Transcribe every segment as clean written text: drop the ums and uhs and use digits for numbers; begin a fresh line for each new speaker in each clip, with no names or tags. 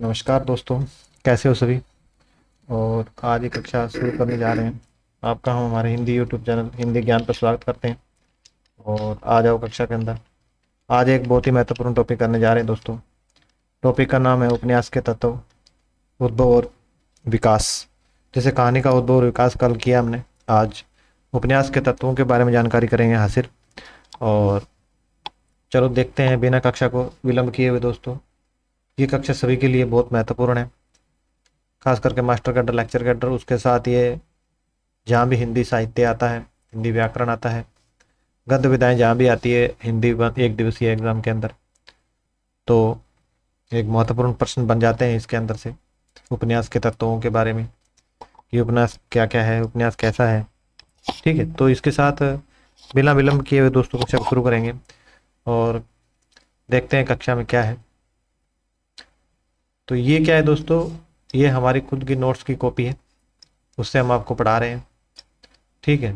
नमस्कार दोस्तों। कैसे हो सभी। और आज एक कक्षा शुरू करने जा रहे हैं। आपका हम हमारे हिंदी यूट्यूब चैनल हिंदी ज्ञान पर स्वागत करते हैं। और आ जाओ कक्षा के अंदर। आज एक बहुत ही महत्वपूर्ण टॉपिक करने जा रहे हैं दोस्तों। टॉपिक का नाम है उपन्यास के तत्व, उद्भव और विकास। जैसे कहानी का उद्भव और विकास कल किया हमने, आज उपन्यास के तत्वों के बारे में जानकारी करेंगे हासिल। और चलो देखते हैं बिना कक्षा को विलंब किए हुए दोस्तों। ये कक्षा सभी के लिए बहुत महत्वपूर्ण है, खास करके मास्टर कैडर, लेक्चर कैडर, उसके साथ ये जहाँ भी हिंदी साहित्य आता है, हिंदी व्याकरण आता है, गद्य विधाएं जहाँ भी आती है हिंदी एक दिवसीय एग्जाम के अंदर, तो एक महत्वपूर्ण प्रश्न बन जाते हैं इसके अंदर से उपन्यास के तत्वों के बारे में। ये उपन्यास क्या क्या है, उपन्यास कैसा है। ठीक है, तो इसके साथ बिना विलंब किए हुए दोस्तों कक्षा को शुरू करेंगे और देखते हैं कक्षा में क्या है। तो ये क्या है दोस्तों, ये हमारी खुद की नोट्स की कॉपी है, उससे हम आपको पढ़ा रहे हैं। ठीक है,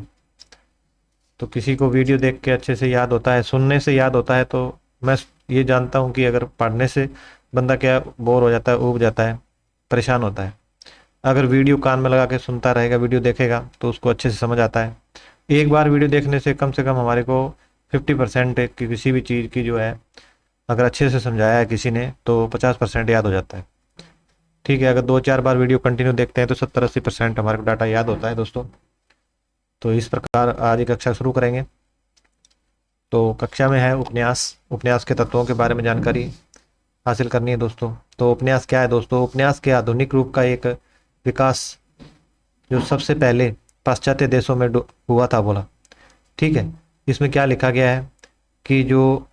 तो किसी को वीडियो देख के अच्छे से याद होता है, सुनने से याद होता है, तो मैं ये जानता हूँ कि अगर पढ़ने से बंदा क्या बोर हो जाता है, ऊब जाता है, परेशान होता है। अगर वीडियो कान में लगा के सुनता रहेगा, वीडियो देखेगा, तो उसको अच्छे से समझ आता है। एक बार वीडियो देखने से कम हमारे को 50% की किसी भी चीज़ की जो है, अगर अच्छे से समझाया है किसी ने तो 50% याद हो जाता है। ठीक है, अगर 2-4 बार वीडियो कंटिन्यू देखते हैं तो 70-80% हमारे को डाटा याद होता है दोस्तों। तो इस प्रकार आज की कक्षा शुरू करेंगे। तो कक्षा में है उपन्यास, उपन्यास के तत्वों के बारे में जानकारी हासिल करनी है दोस्तों। तो उपन्यास क्या है दोस्तों, उपन्यास के आधुनिक रूप का एक विकास जो सबसे पहले पाश्चात्य देशों में हुआ था बोला। ठीक है, इसमें क्या लिखा गया है कि जो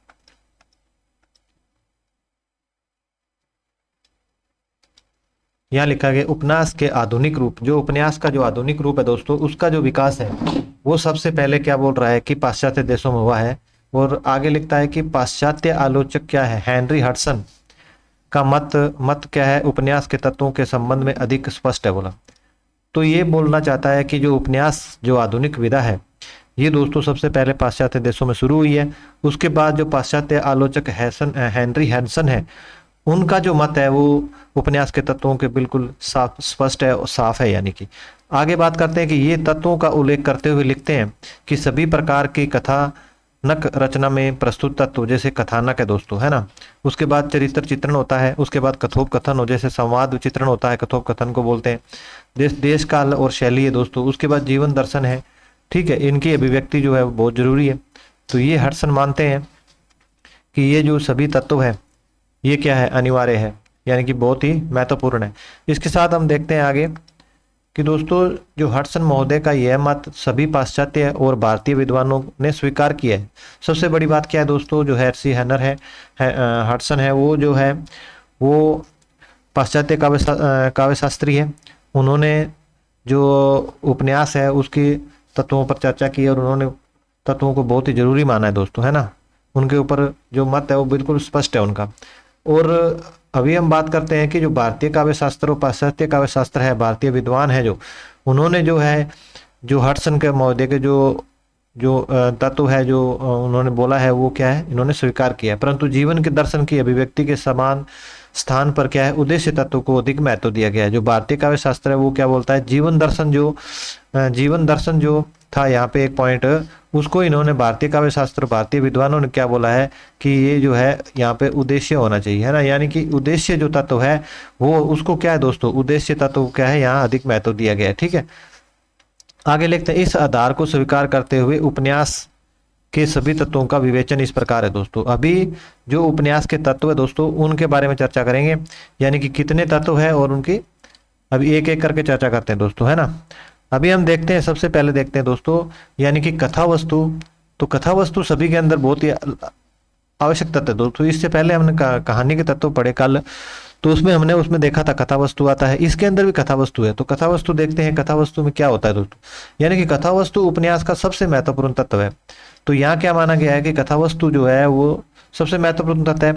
यहाँ लिखा गया उपन्यास के आधुनिक रूप, जो उपन्यास का जो आधुनिक रूप है दोस्तों, उसका जो विकास है वो सबसे पहले क्या बोल रहा है कि पाश्चात्य देशों में हुआ है। और आगे लिखता है कि पाश्चात्य आलोचक क्या है, हेनरी हडसन का मत क्या है, उपन्यास के तत्वों के संबंध में अधिक स्पष्ट है बोला। तो ये बोलना चाहता है कि जो उपन्यास जो आधुनिक विधा है, ये दोस्तों सबसे पहले पाश्चात्य देशों में शुरू हुई है। उसके बाद जो पाश्चात्य आलोचक हेनरी हैडसन है, उनका जो मत है वो उपन्यास के तत्वों के बिल्कुल साफ स्पष्ट है और साफ है। यानी कि आगे बात करते हैं कि ये तत्वों का उल्लेख करते हुए लिखते हैं कि सभी प्रकार की कथानक रचना में प्रस्तुत तत्व, जैसे कथानक है दोस्तों, है ना, उसके बाद चरित्र चित्रण होता है, उसके बाद कथोपकथन हो, जैसे संवाद चित्रण होता है, कथोपकथन को बोलते हैं, देश काल और शैली है दोस्तों, उसके बाद जीवन दर्शन है। ठीक है, इनकी अभिव्यक्ति जो है वो बहुत जरूरी है। तो ये हडसन मानते हैं कि ये जो सभी तत्व है ये क्या है, अनिवार्य है, यानी कि बहुत ही महत्वपूर्ण है। इसके साथ हम देखते हैं आगे कि दोस्तों जो हडसन महोदय का यह मत सभी पाश्चात्य और भारतीय विद्वानों ने स्वीकार किया है। सबसे बड़ी बात क्या है दोस्तों, जो हेरसी हैनर हडसन है, वो जो है वो पाश्चात्य काव्य शास्त्री है। उन्होंने जो उपन्यास है उसकी तत्वों पर चर्चा की और उन्होंने तत्वों को बहुत ही जरूरी माना है दोस्तों, है ना। उनके ऊपर जो मत है वो बिल्कुल स्पष्ट है उनका। और अभी हम बात करते हैं कि जो भारतीय काव्य शास्त्र और पाश्चात्य काव्य शास्त्र है, भारतीय विद्वान है जो, उन्होंने जो है जो हडसन के महोदय के जो जो तत्व है जो उन्होंने बोला है वो क्या है, इन्होंने स्वीकार किया है। परंतु जीवन के दर्शन की अभिव्यक्ति के समान स्थान पर क्या है, उद्देश्य तत्व को अधिक महत्व दिया गया है। जो भारतीय काव्य शास्त्र है वो क्या बोलता है, जीवन दर्शन जो था यहाँ पे एक पॉइंट, उसको इन्होंने भारतीय काव्य शास्त्र भारतीय विद्वानों ने क्या बोला है कि ये जो है यहाँ पे उद्देश्य होना चाहिए, है ना। यानी कि उद्देश्य जो तत्व है वो उसको क्या है दोस्तों, उद्देश्य तत्व क्या है यहाँ अधिक महत्व दिया गया है। ठीक है, आगे लिखते हैं, इस आधार को स्वीकार करते हुए उपन्यास के सभी तत्वों का विवेचन इस प्रकार है दोस्तों। अभी जो उपन्यास के तत्व है दोस्तों उनके बारे में चर्चा करेंगे, यानी कि कितने तत्व है और उनकी अभी एक एक करके चर्चा करते हैं दोस्तों, है ना। अभी हम देखते हैं, सबसे पहले देखते हैं दोस्तों, यानी कि कथा वस्तु। तो कथा वस्तु सभी के अंदर बहुत ही आवश्यक तत्व है दोस्तों। इससे पहले हमने कहानी के तत्व पढ़े कल, तो उसमें देखा था कथा वस्तु आता है, इसके अंदर भी कथा वस्तु है। तो कथा वस्तु देखते हैं, कथा वस्तु में क्या होता है दोस्तों, यानी कि कथा वस्तु उपन्यास का सबसे महत्वपूर्ण तत्व है। तो यहाँ क्या माना गया है कि कथा वस्तु जो है वो सबसे महत्वपूर्ण तत्व है,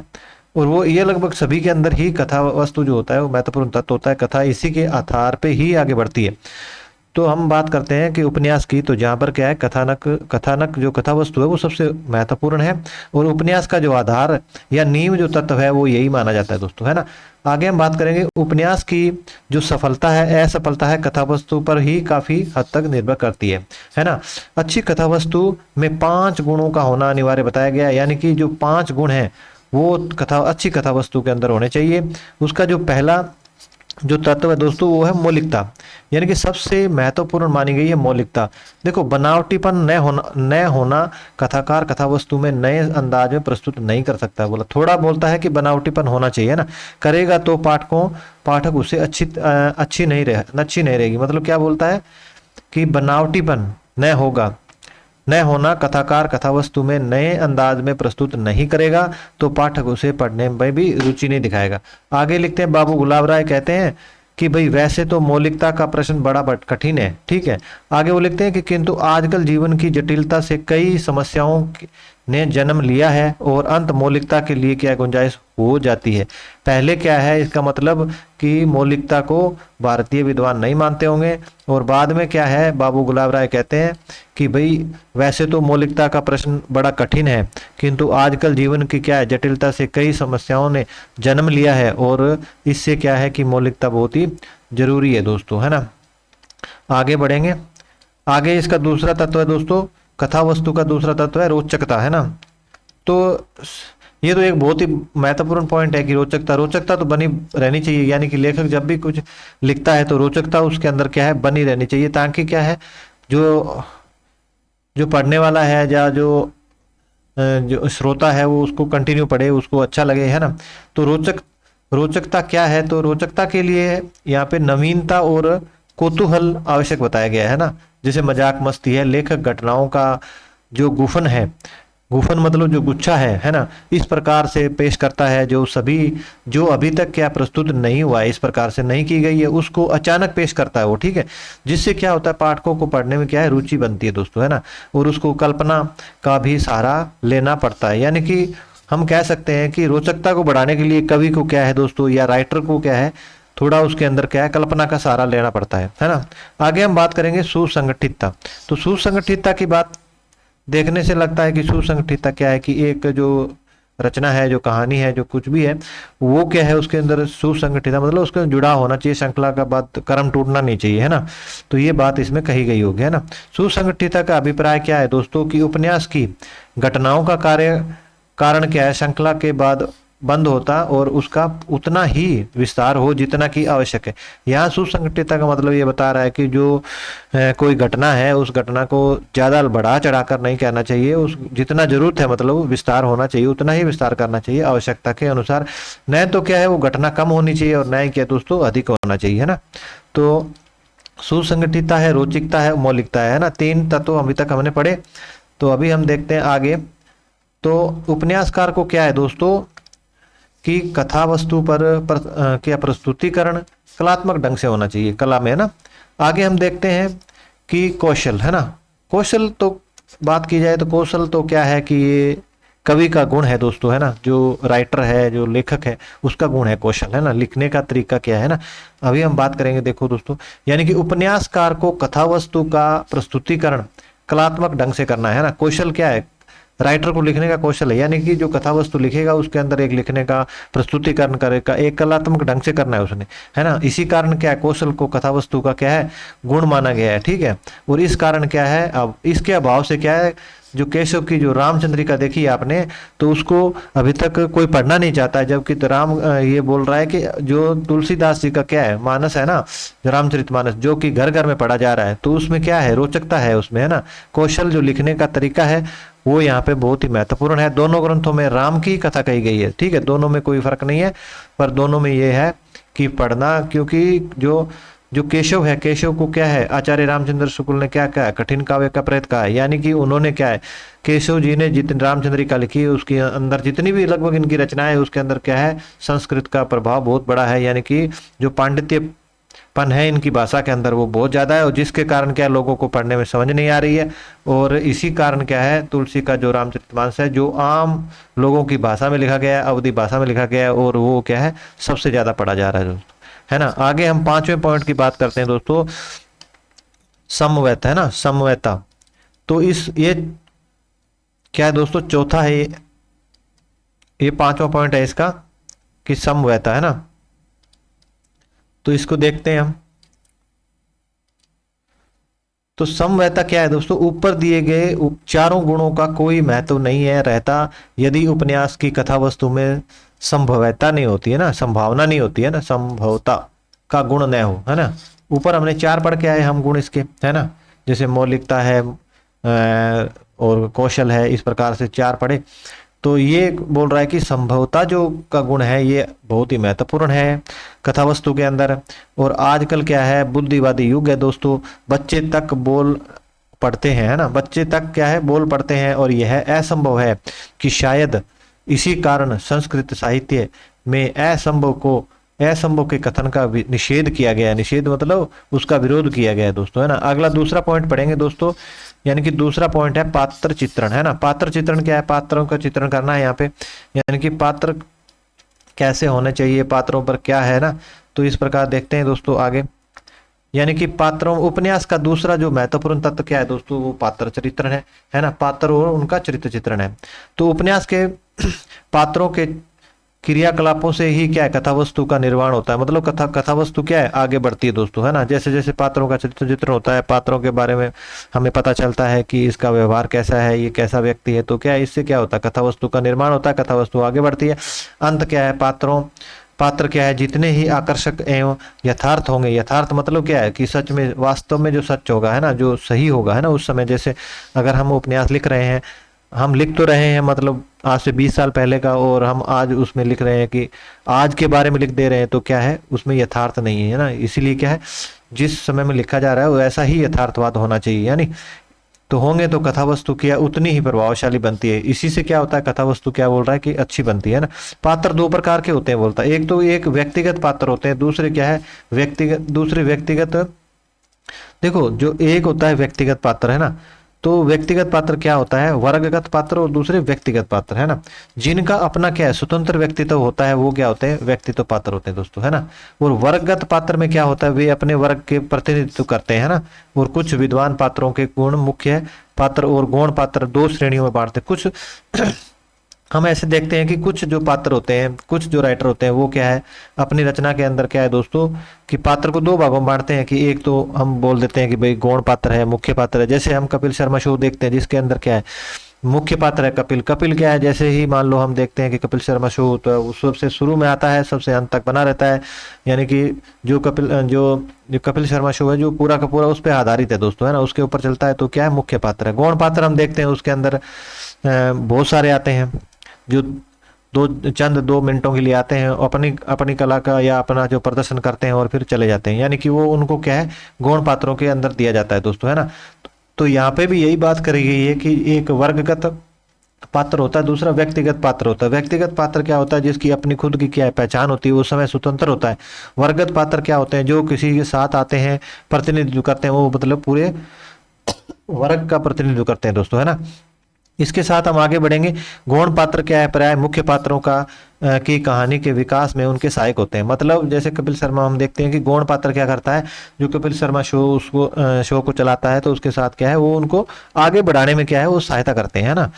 और वो ये लगभग सभी के अंदर ही कथा वस्तु जो होता है वो महत्वपूर्ण तत्व होता है। कथा इसी के आधार पे ही आगे बढ़ती है। तो हम बात करते हैं कि उपन्यास की, तो जहाँ पर क्या है, कथानक जो कथा वस्तु है वो सबसे महत्वपूर्ण है, और उपन्यास का जो आधार या नींव जो तत्व है वो यही माना जाता है दोस्तों, है ना। आगे हम बात करेंगे उपन्यास की जो सफलता है असफलता है कथा वस्तु पर ही काफी हद तक निर्भर करती है ना। अच्छी कथा वस्तु में 5 गुणों का होना अनिवार्य बताया गया है, यानी कि जो 5 गुण हैं वो अच्छी कथा वस्तु के अंदर होने चाहिए। उसका जो पहला जो तत्व है दोस्तों वो है मौलिकता, यानी कि सबसे महत्वपूर्ण मानी गई है मौलिकता। देखो, बनावटीपन न होना कथाकार कथा वस्तु में नए अंदाज में प्रस्तुत नहीं कर सकता। बोला थोड़ा बोलता है कि बनावटीपन होना चाहिए ना, करेगा तो पाठक उसे अच्छी नहीं रहेगी। मतलब क्या बोलता है कि बनावटीपन न होना कथाकार कथा वस्तु में नए अंदाज में प्रस्तुत नहीं करेगा तो पाठक उसे पढ़ने में भी रुचि नहीं दिखाएगा। आगे लिखते हैं, बाबू गुलाब राय कहते हैं कि भाई वैसे तो मौलिकता का प्रश्न बड़ा कठिन है, ठीक है। आगे वो लिखते हैं कि किंतु आजकल जीवन की जटिलता से कई समस्याओं ने जन्म लिया है और अंत मौलिकता के लिए क्या गुंजाइश हो जाती है। पहले क्या है, इसका मतलब कि मौलिकता को भारतीय विद्वान नहीं मानते होंगे, और बाद में क्या है, बाबू गुलाब राय कहते हैं कि भाई वैसे तो मौलिकता का प्रश्न बड़ा कठिन है, किंतु आजकल जीवन की क्या है जटिलता से कई समस्याओं ने जन्म लिया है और इससे क्या है कि मौलिकता बहुत ही जरूरी है दोस्तों, है ना। आगे बढ़ेंगे, आगे इसका दूसरा तत्व है दोस्तों, कथा वस्तु का दूसरा तत्व है रोचकता, है ना। तो ये तो एक बहुत ही महत्वपूर्ण पॉइंट है कि रोचकता तो बनी रहनी चाहिए, यानी कि लेखक जब भी कुछ लिखता है तो रोचकता उसके अंदर क्या है बनी रहनी चाहिए, ताकि क्या है जो पढ़ने वाला है या जो श्रोता है वो उसको कंटिन्यू पढ़े, उसको अच्छा लगे, है ना। तो रोचकता क्या है, तो रोचकता के लिए यहाँ पे नवीनता और कौतूहल आवश्यक बताया गया है ना। जैसे मजाक मस्ती है, लेखक घटनाओं का जो गुफन मतलब जो गुच्छा है ना, इस प्रकार से पेश करता है जो अभी तक क्या प्रस्तुत नहीं हुआ है, इस प्रकार से नहीं की गई है, उसको अचानक पेश करता है वो, ठीक है। जिससे क्या होता है पाठकों को पढ़ने में क्या है रुचि बनती है दोस्तों, है ना, और उसको कल्पना का भी सहारा लेना पड़ता है। यानी कि हम कह सकते हैं कि रोचकता को बढ़ाने के लिए कवि को क्या है दोस्तों या राइटर को क्या है थोड़ा उसके अंदर क्या है कल्पना का सहारा लेना पड़ता है ना। आगे हम बात करेंगे सुसंगठितता। तो सुसंगठितता की बात देखने से लगता है कि सुसंगठितता क्या है कि एक जो रचना है, जो कहानी है, जो कुछ भी है वो क्या है उसके अंदर सुसंगठित मतलब उसके जुड़ा होना चाहिए, श्रृंखला का बात क्रम टूटना नहीं चाहिए, है ना। तो ये बात इसमें कही गई होगी, है ना। सुसंगठितता का अभिप्राय क्या है दोस्तों कि उपन्यास की घटनाओं का कारण क्या है श्रृंखला के बाद बंद होता और उसका उतना ही विस्तार हो जितना की आवश्यक है। यहाँ सुसंगठितता का मतलब ये बता रहा है कि जो कोई घटना है उस घटना को ज्यादा बढ़ा चढ़ाकर नहीं कहना चाहिए, उस जितना जरूरत है मतलब विस्तार होना चाहिए उतना ही विस्तार करना चाहिए आवश्यकता के अनुसार। न तो क्या है वो घटना कम होनी चाहिए और न ही क्या दोस्तों अधिक होना चाहिए, है ना। तो सुसंगठितता है, रोचकता है, मौलिकता है ना, 3 तत्व अभी तक हमने पढ़े। तो अभी हम देखते हैं आगे। तो उपन्यासकार को क्या है दोस्तों कि कथा वस्तु क्या प्रस्तुतिकरण कलात्मक ढंग से होना चाहिए, कला में, है ना। आगे हम देखते हैं कि कौशल, है ना। कौशल तो बात की जाए तो कौशल तो क्या है कि ये कवि का गुण है दोस्तों, है ना। जो राइटर है, जो लेखक है, उसका गुण है कौशल, है ना। लिखने का तरीका क्या है ना, अभी हम बात करेंगे। देखो दोस्तों, यानी कि उपन्यासकार को कथा वस्तु का प्रस्तुतिकरण कलात्मक ढंग से करना है ना। कौशल क्या है, राइटर को लिखने का कौशल है, यानी कि जो कथा वस्तु लिखेगा उसके अंदर एक लिखने का प्रस्तुतिकरण करेगा, एक कलात्मक ढंग से करना है उसने, है ना। इसी कारण क्या है कौशल को कथा वस्तु का क्या है गुण माना गया है, ठीक है। और इस कारण क्या है, अब इसके अभाव से क्या है जो केशव की जो रामचंद्रिका देखी आपने तो उसको अभी तक कोई पढ़ना नहीं चाहता है, जबकि तो राम ये बोल रहा है कि जो तुलसीदास जी का क्या है मानस है ना, जो रामचरितमानस जो कि घर घर में पढ़ा जा रहा है, तो उसमें क्या है रोचकता है उसमें, है ना। कौशल जो लिखने का तरीका है वो यहाँ पे बहुत ही महत्वपूर्ण है। दोनों ग्रंथों में राम की कथा कही गई है, ठीक है, दोनों में कोई फर्क नहीं है, पर दोनों में ये है कि पढ़ना, क्योंकि जो केशव है, केशव को क्या है आचार्य रामचंद्र शुक्ल ने क्या कहा, कठिन काव्य का प्रेत कहा है। यानी कि उन्होंने क्या है केशव जी ने जितनी रामचंद्रिका लिखी है उसके अंदर जितनी भी लगभग इनकी रचनाएं है उसके अंदर क्या है संस्कृत का प्रभाव बहुत बड़ा है, यानी कि जो पांडित्यपन है इनकी भाषा के अंदर वो बहुत ज्यादा है, और जिसके कारण क्या लोगों को पढ़ने में समझ नहीं आ रही है। और इसी कारण क्या है तुलसी का जो रामचरितमानस है जो आम लोगों की भाषा में लिखा गया है, अवधि भाषा में लिखा गया है, और वो क्या है सबसे ज्यादा पढ़ा जा रहा है दोस्तों, है ना। आगे हम 5वें पॉइंट की बात करते हैं दोस्तों। समवेत है ना, समवेता। तो इस ये क्या है दोस्तों, चौथा है ये पांचवा पॉइंट है इसका कि समवेता है ना। तो इसको देखते हैं हम। तो समवेता क्या है दोस्तों, ऊपर दिए गए चारों गुणों का कोई महत्व नहीं है रहता यदि उपन्यास की कथा वस्तु में संभवता नहीं होती है ना, संभावना नहीं होती है ना, संभवता का गुण न हो, है ना। ऊपर हमने चार पढ़ के आए हम गुण इसके, है ना, जैसे मौलिकता है और कौशल है, इस प्रकार से चार पढ़े। तो ये बोल रहा है कि संभवता जो का गुण है ये बहुत ही महत्वपूर्ण है कथा वस्तु के अंदर। और आजकल क्या है, बुद्धिवादी युग है दोस्तों, बच्चे तक बोल पढ़ते हैं, है ना, बच्चे तक क्या है, बोल पढ़ते हैं। और यह असंभव है कि शायद इसी कारण संस्कृत साहित्य में असंभव के कथन का निषेध किया गया है। निषेध मतलब उसका विरोध किया गया है दोस्तों, है ना। अगला दूसरा पॉइंट पढ़ेंगे दोस्तों, यानी कि दूसरा पॉइंट है पात्र चित्रण, है ना। पात्र चित्रण क्या है, पात्रों का चित्रण करना है यहाँ पे, यानी कि पात्र कैसे होने चाहिए, पात्रों पर क्या है ना। तो इस प्रकार देखते हैं दोस्तों आगे, यानी कि पात्रों, उपन्यास का दूसरा जो महत्वपूर्ण तत्व क्या है दोस्तों, वो पात्र चित्रण है ना, पात्र और उनका चरित्र चित्रण है। तो उपन्यास के पात्रों के क्रियाकलापों से ही क्या है, कथा वस्तु का निर्माण होता है। मतलब कथा वस्तु क्या है, आगे बढ़ती है दोस्तों, है ना। जैसे जैसे पात्रों का चरित्र चित्रण होता है, पात्रों के बारे में हमें पता चलता है कि इसका व्यवहार कैसा है, ये कैसा व्यक्ति है, तो क्या है, इससे क्या होता है, कथा वस्तु का निर्माण होता है, कथा वस्तु आगे बढ़ती है। अंत क्या है, पात्र क्या है, जितने ही आकर्षक एवं यथार्थ होंगे, यथार्थ मतलब क्या है कि सच में, वास्तव में जो सच होगा, है ना, जो सही होगा, है ना, उस समय। जैसे अगर हम उपन्यास लिख रहे हैं, हम लिख तो रहे हैं मतलब आज से 20 साल पहले का, और हम आज उसमें लिख रहे हैं कि आज के बारे में लिख दे रहे हैं, तो क्या है, उसमें यथार्थ नहीं है ना। इसीलिए क्या है, जिस समय में लिखा जा रहा है वो ऐसा ही यथार्थवाद होना चाहिए, यानी तो होंगे तो कथा वस्तु क्या उतनी ही प्रभावशाली बनती है। इसी से क्या होता है, कथा वस्तु क्या बोल रहा है कि अच्छी बनती है ना। पात्र दो प्रकार के होते हैं बोलता है, एक तो एक व्यक्तिगत पात्र होते हैं, दूसरे क्या है, व्यक्तिगत। देखो, जो एक होता है व्यक्तिगत पात्र, है ना, तो व्यक्तिगत पात्र क्या होता है, वर्गगत पात्र, और दूसरे व्यक्तिगत पात्र, है ना। जिनका अपना क्या है, स्वतंत्र व्यक्तित्व होता है, वो क्या होते हैं, व्यक्तित्व पात्र होते हैं दोस्तों, है ना। और वर्गगत पात्र में क्या होता है, वे अपने वर्ग के प्रतिनिधित्व करते हैं ना। और कुछ विद्वान पात्रों के गुण मुख्य पात्र और गौण पात्र दो श्रेणियों में बांटते हैं। कुछ हम ऐसे देखते हैं कि कुछ जो पात्र होते हैं, कुछ जो राइटर होते हैं, वो क्या है, अपनी रचना के अंदर क्या है दोस्तों, कि पात्र को दो भागों में बांटते हैं। कि एक तो हम बोल देते हैं कि भाई गौण पात्र है, मुख्य पात्र है। जैसे हम कपिल शर्मा शो देखते हैं, जिसके अंदर क्या है, मुख्य पात्र है कपिल। कपिल क्या है, जैसे ही मान लो हम देखते हैं कि कपिल शर्मा शो, तो वो सबसे शुरू में आता है, सबसे अंत तक बना रहता है। यानी कि जो कपिल शर्मा शो है, जो पूरा का पूरा उस पर आधारित है दोस्तों, है ना, उसके ऊपर चलता है, तो क्या है, मुख्य पात्र है। गौण पात्र हम देखते हैं उसके अंदर बहुत सारे आते हैं, जो चंद 2 मिनटों के लिए आते हैं, अपनी अपनी कला का या अपना जो प्रदर्शन करते हैं और फिर चले जाते हैं। यानी कि वो उनको क्या है, गौण पात्रों के अंदर दिया जाता है दोस्तों, है ना। तो यहाँ पे भी यही बात करी गई है कि एक वर्गगत पात्र होता है, दूसरा व्यक्तिगत पात्र होता है। व्यक्तिगत पात्र क्या होता है, जिसकी अपनी खुद की क्या है, पहचान होती है, उस समय स्वतंत्र होता है। वर्गगत पात्र क्या होते हैं, जो किसी के साथ आते हैं, प्रतिनिधित्व करते हैं, वो मतलब पूरे वर्ग का प्रतिनिधित्व करते हैं दोस्तों, है ना। इसके साथ हम आगे बढ़ेंगे। गौण पात्र क्या है, प्राय मुख्य पात्रों का की कहानी के विकास में उनके सहायक होते हैं। मतलब जैसे कपिल शर्मा हम देखते हैं कि गौण पात्र क्या करता है, जो कपिल शर्मा शो को चलाता है, तो उसके साथ क्या है, वो उनको आगे बढ़ाने में क्या है, वो सहायता करते हैं, है ना।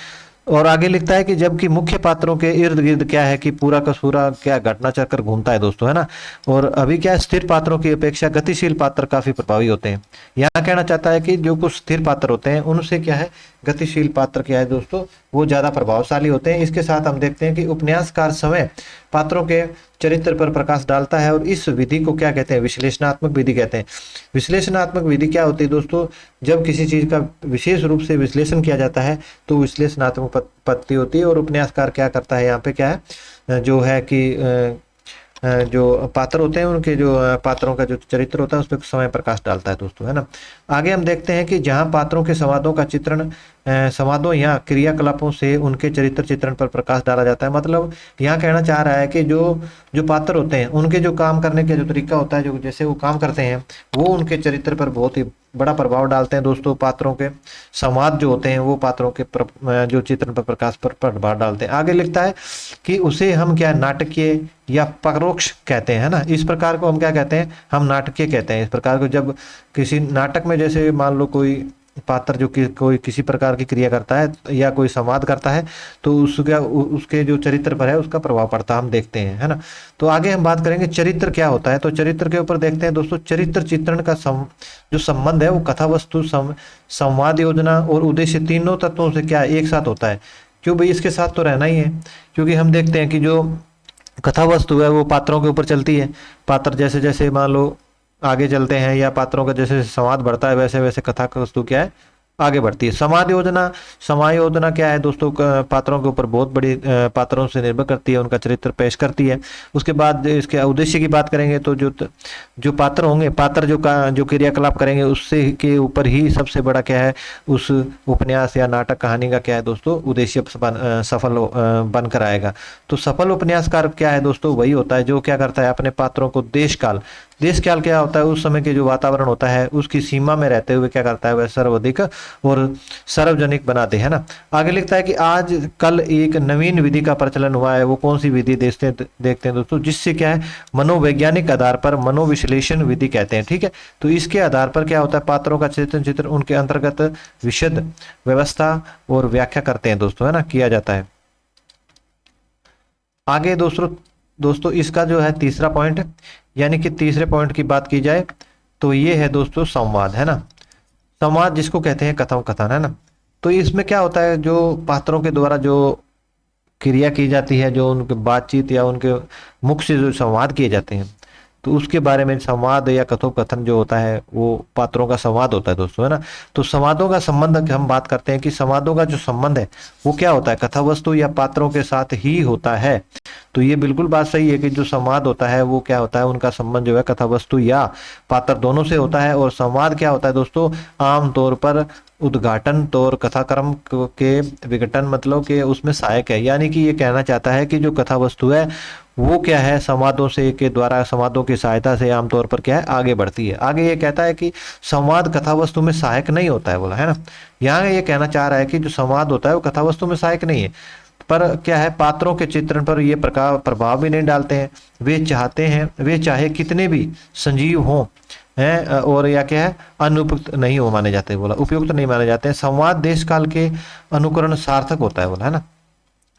और आगे लिखता है कि जबकि मुख्य पात्रों के इर्द गिर्द क्या है कि पूरा का पूरा क्या घटना चक्र घूमता है दोस्तों, है ना। और अभी क्या है, स्थिर पात्रों की अपेक्षा गतिशील पात्र काफी प्रभावी होते हैं। यहाँ कहना चाहता है कि जो कुछ स्थिर पात्र होते हैं, उनसे क्या है, गतिशील पात्र क्या है दोस्तों, वो ज्यादा प्रभावशाली होते हैं। इसके साथ हम देखते हैं कि उपन्यासकार समय पात्रों के चरित्र पर प्रकाश डालता है, और इस विधि को क्या कहते हैं, विश्लेषणात्मक विधि कहते हैं। विश्लेषणात्मक विधि क्या होती है दोस्तों, जब किसी चीज का विशेष रूप से विश्लेषण किया जाता है, तो विश्लेषणात्मक पद्धति होती है। और उपन्यासकार क्या करता है, यहाँ पे क्या है, जो है कि जो पात्र होते हैं, उनके जो पात्रों का जो चरित्र होता है, उस पर समय प्रकाश डालता है दोस्तों, है ना। आगे हम देखते हैं कि जहां पात्रों के संवादों का चित्रण संवादों या क्रियाकलापों से उनके चरित्र चित्रण पर प्रकाश डाला जाता है। मतलब यहाँ कहना चाह रहा है कि जो जो पात्र होते हैं उनके जो काम करने का जो तरीका होता है, जो जैसे वो काम करते हैं, वो उनके चरित्र पर बहुत ही बड़ा प्रभाव डालते हैं दोस्तों। पात्रों के संवाद जो होते हैं वो पात्रों के जो चित्रण पर प्रकाश पर प्रभाव डालते हैं। आगे लिखता है कि उसे हम क्या नाटकीय या परोक्ष कहते हैं ना। इस प्रकार को हम क्या कहते हैं, हम नाटकीय कहते हैं। इस प्रकार को जब किसी नाटक में जैसे मान लो कोई पात्र जो कि कोई किसी प्रकार की क्रिया करता है या कोई संवाद करता है, तो उसके जो चरित्र पर है उसका प्रभाव पड़ता हम देखते हैं, है ना। तो आगे हम बात करेंगे चरित्र क्या होता है। तो चरित्र के ऊपर देखते हैं दोस्तों, चरित्र चित्रण का जो संबंध है वो कथा वस्तु, संवाद, योजना और उद्देश्य तीनों तत्वों से क्या एक साथ होता है। क्यों भाई, इसके साथ तो रहना ही है, क्योंकि हम देखते हैं कि जो कथा वस्तु है वो पात्रों के ऊपर चलती है। पात्र जैसे जैसे मान लो आगे चलते हैं या पात्रों का जैसे संवाद बढ़ता है, वैसे वैसे कथा का वस्तु क्या है, आगे बढ़ती है। समायोजना, समायोजना क्या है दोस्तों, पात्रों के ऊपर बहुत बड़ी पात्रों से निर्भर करती है, उनका चरित्र पेश करती है। उसके बाद इसके उद्देश्य की बात करेंगे तो जो पात्र होंगे, पात्र जो क्रियाकलाप करेंगे उससे के ऊपर ही सबसे बड़ा क्या है, उस उपन्यास या नाटक कहानी का क्या है दोस्तों, उद्देश्य सफल बनकर आएगा। तो सफल उपन्यासकार क्या है दोस्तों, वही होता है जो क्या करता है, अपने पात्रों को देश काल क्या होता है, उस समय के जो वातावरण होता है उसकी सीमा में रहते हुए क्या करता है, वह सर्वाधिक और सार्वजनिक बना दे, है ना। आगे लिखता है कि आज कल एक नवीन विधि का प्रचलन हुआ है। वो कौन सी विधि देखते हैं दोस्तों, जिससे क्या है, मनोवैज्ञानिक आधार पर मनोविश्लेषण विधि कहते हैं, ठीक है। तो इसके आधार पर क्या होता है, पात्रों का चित्र उनके अंतर्गत विशद व्यवस्था और व्याख्या करते हैं दोस्तों, है ना, किया जाता है। आगे दोस्तों इसका जो है तीसरा पॉइंट, यानी कि तीसरे पॉइंट की बात की जाए तो ये है दोस्तों संवाद, है ना। संवाद जिसको कहते हैं कथन कथन, है ना। तो इसमें क्या होता है, जो पात्रों के द्वारा जो क्रिया की जाती है, जो उनके बातचीत या उनके मुख से जो संवाद किए जाते हैं, तो उसके बारे में संवाद या कथोपकथन जो होता है वो पात्रों का संवाद होता है दोस्तों, है ना। तो संवादों का संबंध हम बात करते हैं कि संवादों का जो संबंध है वो क्या होता है, कथा वस्तु या पात्रों के साथ ही होता है। तो ये बिल्कुल बात सही है कि जो संवाद होता है वो क्या होता है, उनका संबंध जो है कथा वस्तु या पात्र दोनों से होता है। और संवाद क्या होता है दोस्तों, आमतौर पर उद्घाटन तौर कथाक्रम के विघटन, मतलब कि उसमें सहायक है। यानी कि ये कहना चाहता है कि जो कथा वस्तु है वो क्या है, संवादों से के द्वारा, संवादों की सहायता से आमतौर पर क्या है, आगे बढ़ती है। आगे ये कहता है कि संवाद कथा वस्तु में सहायक नहीं होता है, बोला है ना। यहाँ ये कहना चाह रहा है कि जो संवाद होता है वो कथा वस्तु में सहायक नहीं है, पर क्या है, पात्रों के चित्रण पर ये प्रभाव भी नहीं डालते हैं। वे चाहे कितने भी संजीव हों हैं, और या क्या है, अनुपयुक्त नहीं हो माने जाते, बोला उपयुक्त नहीं माने जाते हैं। संवाद देश काल के अनुकरण सार्थक होता है, बोला है ना।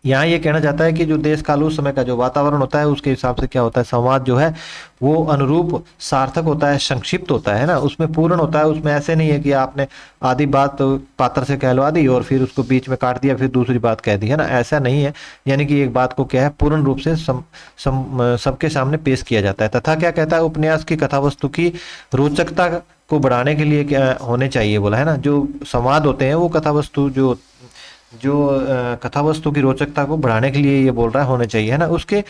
यहाँ ये कहना चाहता है कि जो देश काल उस समय का जो वातावरण होता है उसके हिसाब से क्या होता है, संवाद जो है वो अनुरूप सार्थक होता है, संक्षिप्त होता है ना, उसमें पूर्ण होता है। उसमें ऐसे नहीं है कि आपने आधी बात पात्र से कहलवा दी और फिर उसको बीच में काट दिया फिर दूसरी बात कह दी, है ना, ऐसा नहीं है। यानी कि एक बात को क्या है, पूर्ण रूप से सबके सामने पेश किया जाता है। तथा क्या कहता है, उपन्यास की कथा वस्तु की रोचकता को बढ़ाने के लिए क्या होने चाहिए, बोला है ना। जो संवाद होते हैं वो कथा वस्तु जो कथा वस्तु की रोचकता को बढ़ाने के लिए ये बोल रहा है होने चाहिए, है ना। उसके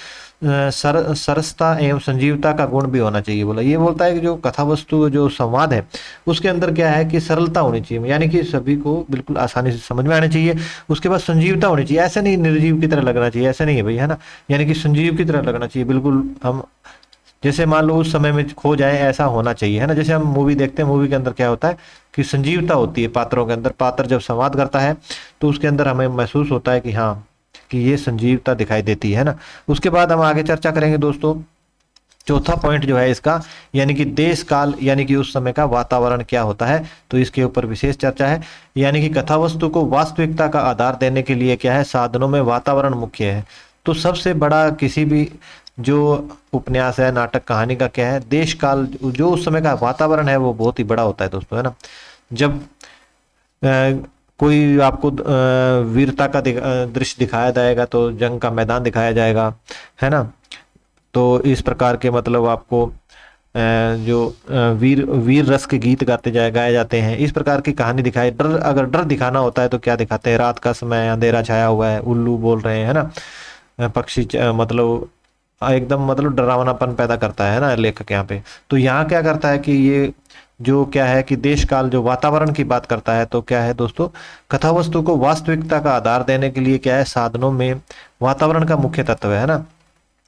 सरसता एवं संजीवता का गुण भी होना चाहिए, बोला। ये बोलता है कि जो कथा वस्तु जो संवाद है उसके अंदर क्या है कि सरलता होनी चाहिए, यानी कि सभी को बिल्कुल आसानी से समझ में आनी चाहिए। उसके बाद संजीवता होनी चाहिए, ऐसे नहीं निर्जीव की तरह लगना चाहिए, ऐसे नहीं है भाई, है ना। यानी कि संजीव की तरह लगना चाहिए, बिल्कुल हम जैसे मान लो उस समय में खो जाए, ऐसा होना चाहिए, है ना। जैसे हम मूवी देखते हैं, मूवी के अंदर क्या होता है कि संजीवता होती है पात्रों के अंदर। पात्र जब संवाद करता है तो उसके अंदर हमें महसूस होता है कि हाँ, कि ये संजीवता दिखाई देती है ना। उसके बाद हम आगे चर्चा करेंगे दोस्तों, चौथा पॉइंट जो है इसका, यानी कि देश काल, यानी कि उस समय का वातावरण क्या होता है, तो इसके ऊपर विशेष चर्चा है। यानी कि कथा वस्तु को वास्तविकता का आधार देने के लिए क्या है, साधनों में वातावरण मुख्य है। तो सबसे बड़ा किसी भी जो उपन्यास है, नाटक कहानी का क्या है, देश काल, जो उस समय का वातावरण है वो बहुत ही बड़ा होता है दोस्तों, है ना। जब कोई आपको वीरता का दृश्य दिखाया जाएगा तो जंग का मैदान दिखाया जाएगा, है ना। तो इस प्रकार के मतलब आपको जो वीर रस के गीत गाए जाते हैं, इस प्रकार की कहानी दिखाई। अगर डर दिखाना होता है तो क्या दिखाते हैं, रात का समय, अंधेरा छाया हुआ है, उल्लू बोल रहे हैं, है ना, पक्षी मतलब एकदम मतलब डरावनापन पैदा करता है ना लेखक यहाँ पे। तो यहाँ क्या करता है कि ये जो क्या है कि देश काल जो वातावरण की बात करता है, तो क्या है दोस्तों, कथा वस्तु को वास्तविकता का आधार देने के लिए क्या है, साधनों में वातावरण का मुख्य तत्व है ना।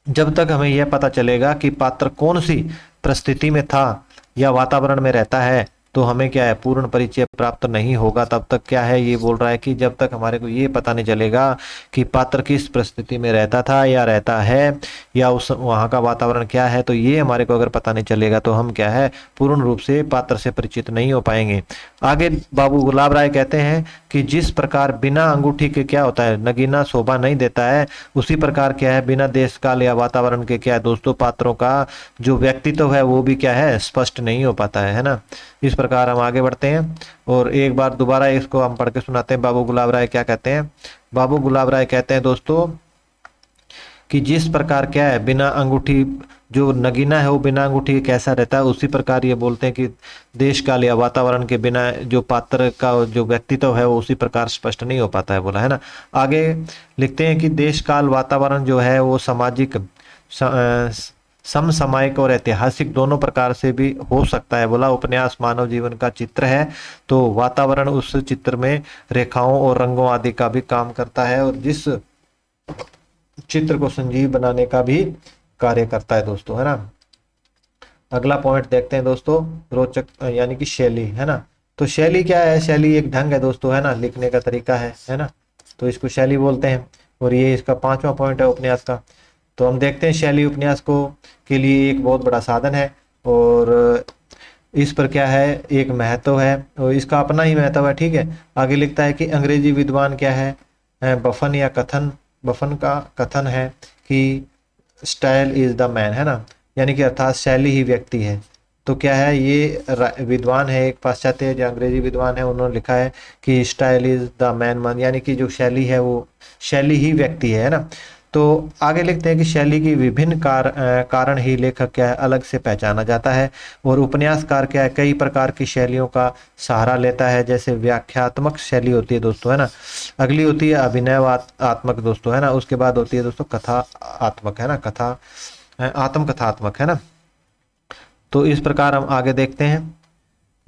जब तक हमें यह पता चलेगा कि पात्र कौन सी परिस्थिति में था या वातावरण में रहता है, तो हमें क्या है पूर्ण परिचय प्राप्त नहीं होगा। तब तक क्या है, ये बोल रहा है कि जब तक हमारे को ये पता नहीं चलेगा कि पात्र किस परिस्थिति में रहता था या रहता है, या उस वहाँ का वातावरण क्या है, तो ये हमारे को अगर पता नहीं चलेगा तो हम क्या है पूर्ण रूप से पात्र से परिचित नहीं हो पाएंगे। आगे बाबू गुलाब राय कहते हैं कि जिस प्रकार बिना अंगूठी के क्या होता है, नगीना शोभा नहीं देता है, उसी प्रकार क्या है बिना देश काल या वातावरण के क्या है दोस्तों, पात्रों का जो व्यक्तित्व है वो भी क्या है स्पष्ट नहीं हो पाता है ना। इस प्रकार हम आगे बढ़ते हैं और एक बार दोबारा इसको हम पढ़ के सुनाते हैं। बाबू गुलाब राय क्या कहते हैं, बाबू गुलाब राय कहते हैं दोस्तों कि जिस प्रकार क्या है बिना अंगूठी, जो नगीना है वो बिना अंगूठी के कैसा रहता है, उसी प्रकार ये बोलते हैं कि देश काल या वातावरण के बिना जो पात्र का जो व्यक्तित्व है वो उसी प्रकार स्पष्ट नहीं हो पाता है, बोला है ना। आगे लिखते हैं कि देश काल वातावरण जो है वो सामाजिक, समसामयिक और ऐतिहासिक दोनों प्रकार से भी हो सकता है, बोला। उपन्यास मानव जीवन का चित्र है, तो वातावरण उस चित्र में रेखाओं और रंगों आदि का भी काम करता है, और जिस चित्र को संजीव बनाने का भी कार्य करता है दोस्तों, है ना। अगला पॉइंट देखते हैं दोस्तों, रोचक यानी कि शैली, है ना। तो शैली क्या है, शैली एक ढंग है दोस्तों, है ना, लिखने का तरीका है ना, तो इसको शैली बोलते हैं। और ये इसका 5वां पॉइंट है उपन्यास का। तो हम देखते हैं शैली उपन्यास को के लिए एक बहुत बड़ा साधन है, और इस पर क्या है एक महत्व है, और इसका अपना ही महत्व है, ठीक है। आगे लिखता है कि अंग्रेजी विद्वान क्या है, बफन या कथन, बफन का कथन है कि स्टाइल इज द मैन, है ना, यानी कि अर्थात शैली ही व्यक्ति है। तो क्या है, ये विद्वान है एक पाश्चात्य जो अंग्रेजी विद्वान है, उन्होंने लिखा है कि स्टाइल इज द मैन, यानी कि जो शैली है वो शैली ही व्यक्ति है ना। तो आगे लिखते हैं कि शैली की विभिन्न कारण ही लेखक क्या है अलग से पहचाना जाता है, और उपन्यासकार क्या है कई प्रकार की शैलियों का सहारा लेता है। जैसे व्याख्यात्मक शैली होती है दोस्तों, है ना, अगली होती है अभिनयात्मक दोस्तों, है ना, उसके बाद होती है दोस्तों कथा आत्मक, है ना, कथा आत्मकथात्मक, है ना। तो इस प्रकार हम आगे देखते हैं,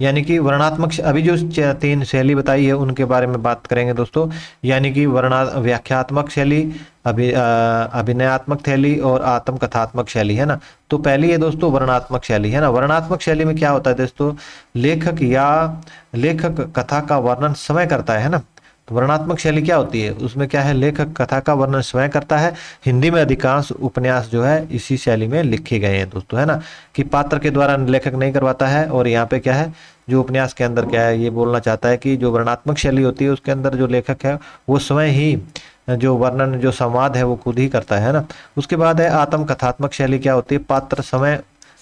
यानी कि वर्णात्मक, अभी जो 3 शैली बताई है उनके बारे में बात करेंगे दोस्तों। यानी कि व्याख्यात्मक शैली, अभिनयात्मक शैली और आत्मकथात्मक शैली, है ना। तो पहली है दोस्तों वर्णात्मक शैली, है ना। वर्णात्मक शैली में क्या होता है दोस्तों, लेखक कथा का वर्णन स्वयं करता है ना। तो वर्णात्मक शैली क्या होती है, उसमें क्या है लेखक कथा का वर्णन स्वयं करता है। हिंदी में अधिकांश उपन्यास जो है इसी शैली में लिखे गए हैं दोस्तों, है ना, कि पात्र के द्वारा लेखक नहीं करवाता है। और यहाँ पे क्या है जो उपन्यास के अंदर क्या है ये बोलना चाहता है कि जो वर्णात्मक शैली होती है उसके अंदर जो लेखक है वो स्वयं ही जो वर्णन जो संवाद है वो खुद ही करता है ना। उसके बाद है आत्मकथात्मक शैली, क्या होती है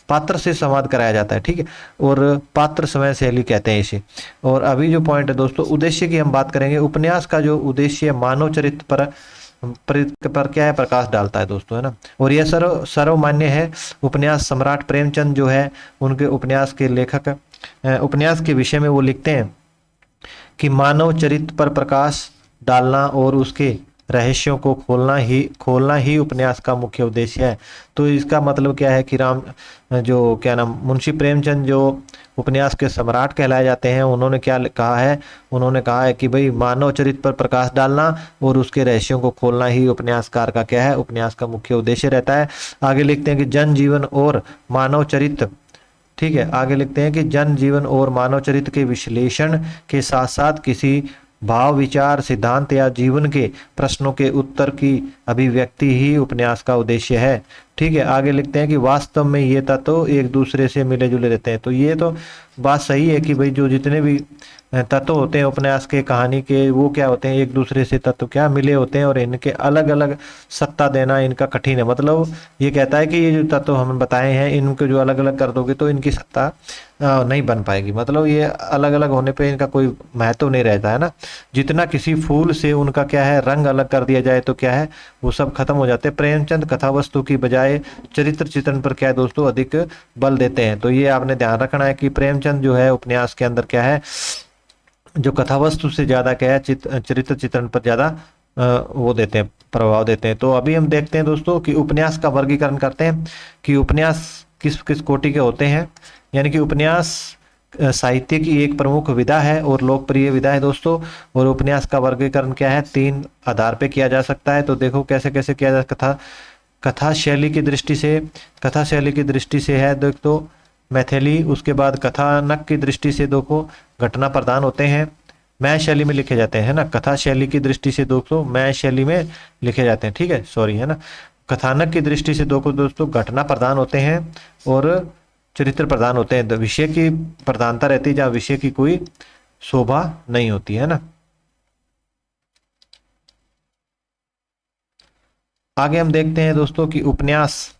पात्र से संवाद कराया जाता है, ठीक है, और पात्र समय शैली कहते हैं इसे। और अभी जो पॉइंट है दोस्तों उद्देश्य की हम बात करेंगे। उपन्यास का जो उद्देश्य मानव चरित्र पर क्या है प्रकाश डालता है दोस्तों, है ना। और यह सर्वमान्य है। उपन्यास सम्राट प्रेमचंद जो है उनके उपन्यास के लेखक उपन्यास के विषय में वो लिखते हैं कि मानव चरित्र पर प्रकाश डालना और उसके रहस्यों को खोलना ही उपन्यास का मुख्य उद्देश्य है। तो इसका मतलब क्या है कि जो क्या नाम मुंशी प्रेमचंद जो उपन्यास के सम्राट कहलाए जाते हैं, उन्होंने क्या कहा है, उन्होंने कहा है कि भाई मानव चरित्र पर प्रकाश डालना और उसके रहस्यों को खोलना ही उपन्यासकार का क्या है उपन्यास का मुख्य उद्देश्य रहता है। आगे लिखते हैं कि जन जीवन और मानव चरित्र, ठीक है, आगे लिखते हैं कि जन जीवन और मानव चरित्र के विश्लेषण के साथ साथ किसी भाव विचार सिद्धांत या जीवन के प्रश्नों के उत्तर की अभिव्यक्ति ही उपन्यास का उद्देश्य है, ठीक है। आगे लिखते हैं कि वास्तव में ये तत्व एक दूसरे से मिले जुले रहते हैं। तो ये तो बात सही है कि भाई जो जितने भी तत्व होते हैं उपन्यास के कहानी के वो क्या होते हैं एक दूसरे से तत्व क्या मिले होते हैं, और इनके अलग अलग सत्ता देना इनका कठिन है। मतलब ये कहता है कि ये जो तत्व हम बताए हैं इनको जो अलग अलग कर दोगे तो इनकी सत्ता नहीं बन पाएगी। मतलब ये अलग अलग होने पे इनका कोई महत्व नहीं रहता है ना। जितना किसी फूल से उनका क्या है रंग अलग कर दिया जाए तो क्या है वो सब खत्म हो जाते हैं। प्रेमचंद कथा वस्तु की बजाय चरित्र चित्रण पर क्या है दोस्तों अधिक बल देते हैं। तो ये आपने ध्यान रखना है कि प्रेमचंद जो है उपन्यास के अंदर क्या है जो कथा वस्तु से ज्यादा क्या है चरित्र चित्रण पर ज्यादा वो देते हैं प्रभाव देते हैं। तो अभी हम देखते हैं दोस्तों कि उपन्यास का वर्गीकरण करते हैं कि उपन्यास किस किस कोटि के होते हैं। यानी कि उपन्यास साहित्य की एक प्रमुख विधा है और लोकप्रिय विधा है दोस्तों। और उपन्यास का वर्गीकरण क्या है, 3 आधार पे किया जा सकता है। तो देखो कैसे कैसे किया जा सकता। कथा शैली की दृष्टि से, कथा शैली की दृष्टि से है देखो मैथिली। उसके बाद कथानक की दृष्टि से देखो घटना प्रधान होते हैं, मैं शैली में लिखे जाते हैं ना। कथा शैली की दृष्टि से दोस्तों मैं शैली में लिखे जाते हैं, ठीक है, सॉरी, है ना। कथानक की दृष्टि से दोस्तों घटना प्रधान होते हैं और चरित्र प्रधान होते हैं। विषय की प्रधानता रहती है जहाँ विषय की कोई शोभा नहीं होती है ना। आगे हम देखते हैं दोस्तों कि उपन्यास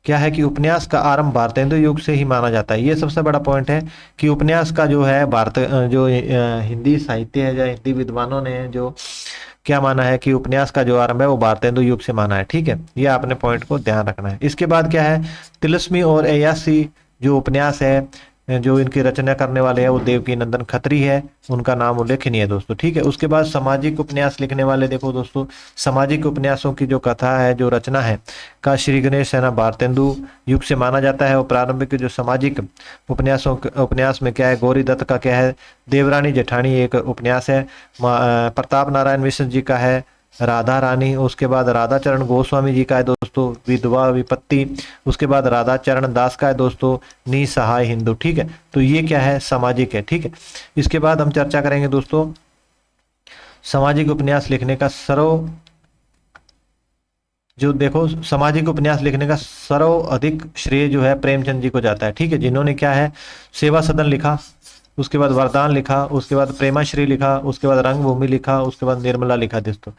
क्या है, कि उपन्यास का आरंभ भारतेंदु युग से ही माना जाता है। ये सबसे बड़ा पॉइंट है कि उपन्यास का जो है हिंदी साहित्य है या हिंदी विद्वानों ने जो क्या माना है कि उपन्यास का जो आरंभ है वो भारतेंदु युग से माना है, ठीक है। ये आपने पॉइंट को ध्यान रखना है। इसके बाद क्या है, तिलस्मी और अय्यासी जो उपन्यास है, जो इनकी रचना करने वाले हैं वो देवकी नंदन खत्री है, उनका नाम उल्लेखनीय है दोस्तों, ठीक है। उसके बाद सामाजिक उपन्यास लिखने वाले देखो दोस्तों, सामाजिक उपन्यासों की जो कथा है, जो रचना है का श्री गणेश सेना भारतेंदु युग से माना जाता है। और प्रारंभिक जो सामाजिक उपन्यास में क्या है, गौरी दत्त का क्या है, देवरानी जेठानी एक उपन्यास है। प्रताप नारायण मिश्र जी का है राधा रानी। उसके बाद राधा चरण गोस्वामी जी का है दोस्तों विधवा विपत्ति। उसके बाद राधा चरण दास का है दोस्तों निसहाय हिंदू, ठीक है। तो ये क्या है, सामाजिक है, ठीक है। इसके बाद हम चर्चा करेंगे दोस्तों सामाजिक उपन्यास लिखने का जो देखो सामाजिक उपन्यास लिखने का सर्वाधिक श्रेय जो है प्रेमचंद जी को जाता है, ठीक है, जिन्होंने क्या है सेवा सदन लिखा, उसके बाद वरदान लिखा, उसके बाद प्रेमाश्री लिखा, उसके बाद रंगभूमि लिखा, उसके बाद निर्मला लिखा दोस्तों,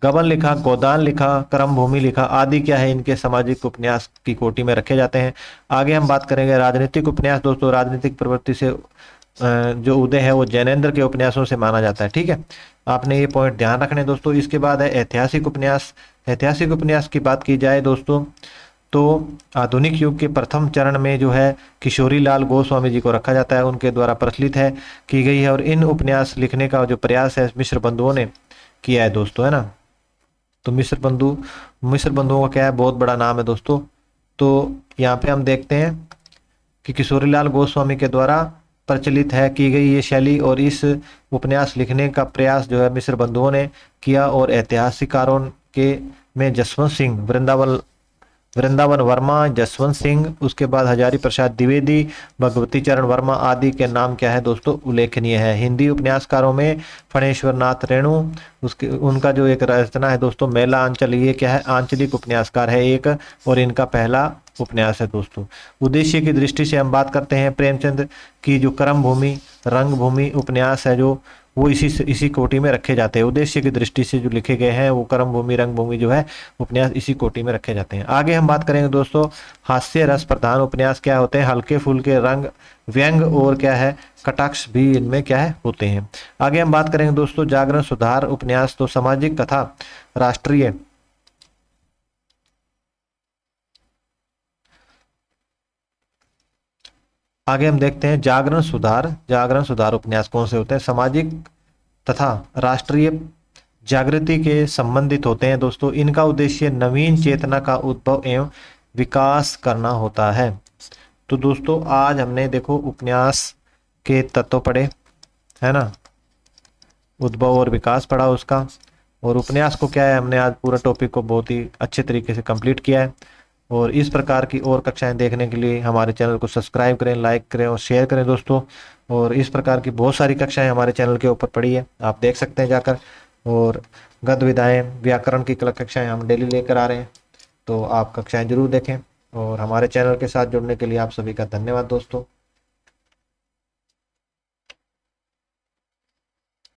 गबन लिखा, गोदान लिखा, कर्म भूमि लिखा आदि क्या है इनके सामाजिक उपन्यास की कोटि में रखे जाते हैं। आगे हम बात करेंगे राजनीतिक उपन्यास दोस्तों। राजनीतिक प्रवृत्ति से जो उदय है वो जैनेन्द्र के उपन्यासों से माना जाता है, ठीक है। आपने ये पॉइंट ध्यान रखने दोस्तों। इसके बाद है ऐतिहासिक उपन्यास। ऐतिहासिक उपन्यास की बात की जाए दोस्तों तो आधुनिक युग के प्रथम चरण में जो है किशोरी लाल गोस्वामी जी को रखा जाता है, उनके द्वारा प्रचलित है की गई है। और इन उपन्यास लिखने का जो प्रयास है मिश्र बंधुओं ने किया है दोस्तों, है ना। तो मिश्र बंधुओं का क्या है, बहुत बड़ा नाम है दोस्तों। तो यहाँ पे हम देखते हैं कि किशोरी लाल गोस्वामी के द्वारा प्रचलित है की गई ये शैली। और इस उपन्यास लिखने का प्रयास जो है मिश्र बंधुओं ने किया। और ऐतिहासिककारों के में जसवंत सिंह वृंदावन वर्मा, जसवंत सिंह, उसके बाद हजारी प्रसाद द्विवेदी, भगवती चरण वर्मा आदि के नाम क्या है दोस्तों उल्लेखनीय है। हिंदी उपन्यासकारों में फणेश्वर नाथ रेणु, उनका जो एक रचना है दोस्तों मेला अंचल, ये क्या है आंचलिक उपन्यासकार है एक, और इनका पहला उपन्यास है दोस्तों। उद्देश्य की दृष्टि से हम बात करते हैं प्रेमचंद की जो कर्म भूमि रंगभूमि उपन्यास है जो वो इसी कोटि में रखे जाते हैं। उद्देश्य की दृष्टि से जो लिखे गए हैं वो कर्म भूमि रंगभूमि जो है उपन्यास इसी कोटि में रखे जाते हैं। आगे हम बात करेंगे दोस्तों हास्य रस प्रधान उपन्यास क्या होते हैं, हल्के फुल्के रंग व्यंग और क्या है कटाक्ष भी इनमें क्या है होते हैं। आगे हम बात करेंगे दोस्तों जागरण सुधार उपन्यास। तो सामाजिक तथा राष्ट्रीय आगे हम देखते हैं जागरण सुधार उपन्यास कौन से होते हैं, सामाजिक तथा राष्ट्रीय जागृति के संबंधित होते हैं दोस्तों। इनका उद्देश्य नवीन चेतना का उद्भव एवं विकास करना होता है। तो दोस्तों आज हमने देखो उपन्यास के तत्व पढ़े, है ना, उद्भव और विकास पढ़ा उसका। और उपन्यास को क्या है हमने आज पूरा टॉपिक को बहुत ही अच्छे तरीके से कंप्लीट किया है। और इस प्रकार की और कक्षाएं देखने के लिए हमारे चैनल को सब्सक्राइब करें, लाइक करें और शेयर करें दोस्तों। और इस प्रकार की बहुत सारी कक्षाएं हमारे चैनल के ऊपर पड़ी है, आप देख सकते हैं जाकर। और गद्य विधाएं व्याकरण की कक्षाएं हम डेली लेकर आ रहे हैं, तो आप कक्षाएं जरूर देखें। और हमारे चैनल के साथ जुड़ने के लिए आप सभी का धन्यवाद दोस्तों।